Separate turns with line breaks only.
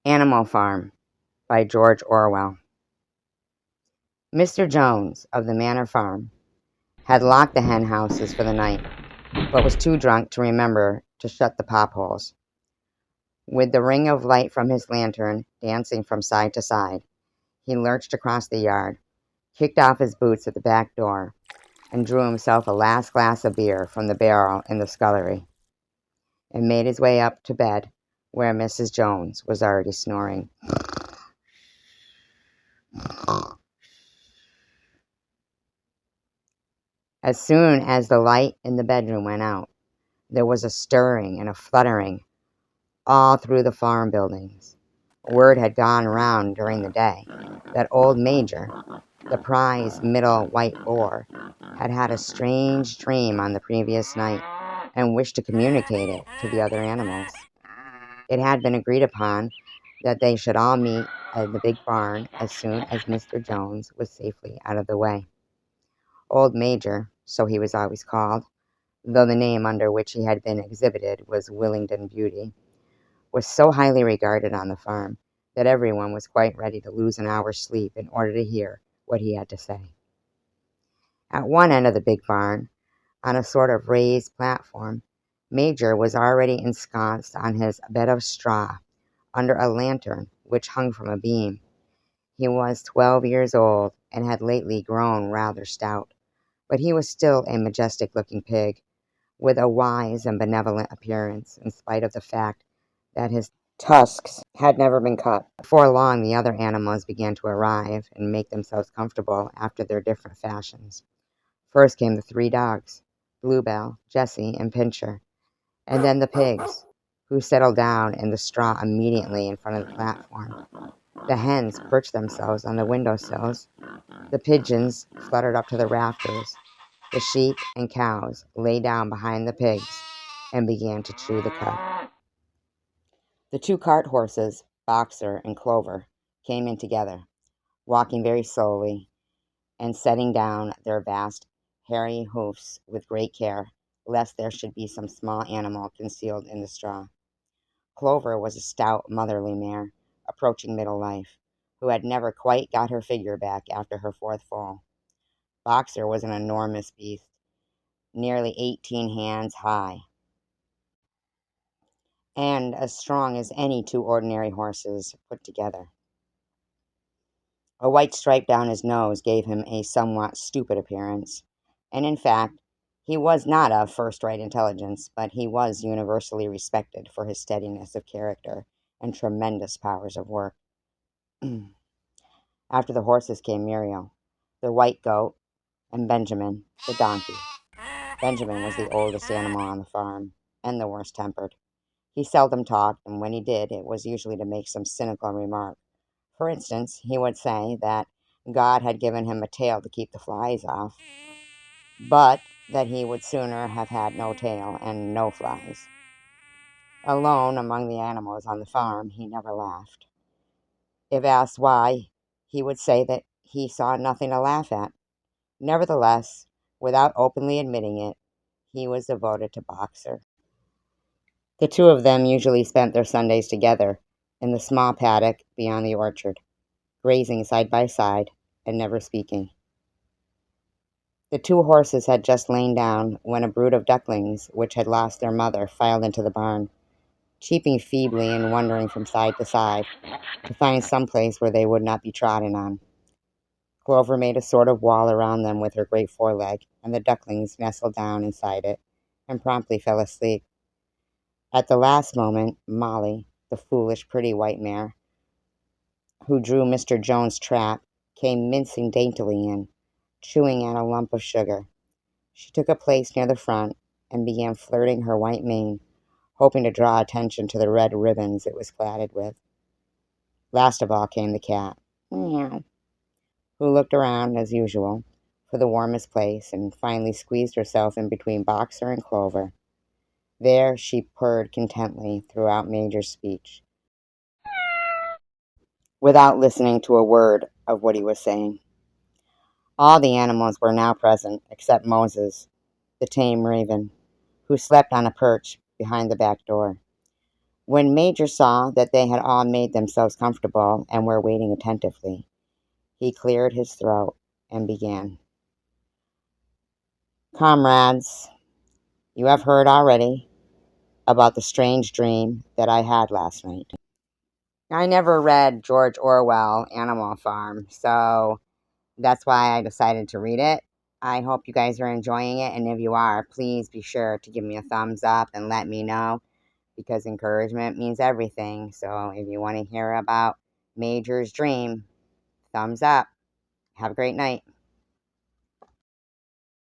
Animal Farm by George Orwell. Mr. Jones of the Manor Farm had locked the hen houses for the night, but was too drunk to remember to shut the pop holes. With the ring of light from his lantern dancing from side to side, he lurched across the yard, kicked off his boots at the back door, and drew himself a last glass of beer from the barrel in the scullery, and made his way up to bed, where Mrs. Jones was already snoring. As soon as the light in the bedroom went out, there was a stirring and a fluttering all through the farm buildings. Word had gone round during the day that old Major, the prize middle white boar, had had a strange dream on the previous night and wished to communicate it to the other animals. It had been agreed upon that they should all meet at the big barn as soon as Mr. Jones was safely out of the way. Old Major, so he was always called, though the name under which he had been exhibited was Willingdon Beauty, was so highly regarded on the farm that everyone was quite ready to lose an hour's sleep in order to hear what he had to say. At one end of the big barn, on a sort of raised platform, Major was already ensconced on his bed of straw under a lantern which hung from a beam. He was 12 years old and had lately grown rather stout, but he was still a majestic-looking pig, with a wise and benevolent appearance, in spite of the fact that his tusks had never been cut. Before long, the other animals began to arrive and make themselves comfortable after their different fashions. First came the 3 dogs, Bluebell, Jessie, and Pincher, and then the pigs, who settled down in the straw immediately in front of the platform. The hens perched themselves on the windowsills. The pigeons fluttered up to the rafters. The sheep and cows lay down behind the pigs and began to chew the cud. The 2 cart horses, Boxer and Clover, came in together, walking very slowly and setting down their vast hairy hoofs with great care, lest there should be some small animal concealed in the straw. Clover was a stout, motherly mare, approaching middle life, who had never quite got her figure back after her 4th fall. Boxer was an enormous beast, nearly 18 hands high, and as strong as any 2 ordinary horses put together. A white stripe down his nose gave him a somewhat stupid appearance, and in fact, he was not of first-rate intelligence, but he was universally respected for his steadiness of character and tremendous powers of work. After the horses came Muriel, the white goat, and Benjamin, the donkey. Benjamin was the oldest animal on the farm, and the worst-tempered. He seldom talked, and when he did, it was usually to make some cynical remark. For instance, he would say that God had given him a tail to keep the flies off, but that he would sooner have had no tail and no flies. Alone among the animals on the farm, he never laughed. If asked why, he would say that he saw nothing to laugh at. Nevertheless, without openly admitting it, he was devoted to Boxer. The 2 of them usually spent their Sundays together in the small paddock beyond the orchard, grazing side by side and never speaking. The 2 horses had just lain down when a brood of ducklings, which had lost their mother, filed into the barn, cheeping feebly and wandering from side to side to find some place where they would not be trodden on. Clover made a sort of wall around them with her great foreleg, and the ducklings nestled down inside it and promptly fell asleep. At the last moment, Molly, the foolish, pretty white mare, who drew Mr. Jones' trap, came mincing daintily in, chewing at a lump of sugar. She took a place near the front and began flirting her white mane, hoping to draw attention to the red ribbons it was cladded with. Last of all came the cat, Meow, who looked around, as usual, for the warmest place and finally squeezed herself in between Boxer and Clover. There she purred contentedly throughout Major's speech, without listening to a word of what he was saying. All the animals were now present, except Moses, the tame raven, who slept on a perch behind the back door. When Major saw that they had all made themselves comfortable and were waiting attentively, he cleared his throat and began. Comrades, you have heard already about the strange dream that I had last night. I never read George Orwell Animal Farm, so that's why I decided to read it. I hope you guys are enjoying it, and if you are, please be sure to give me a thumbs up and let me know, because encouragement means everything. So if you want to hear about Major's dream, thumbs up. Have a great night.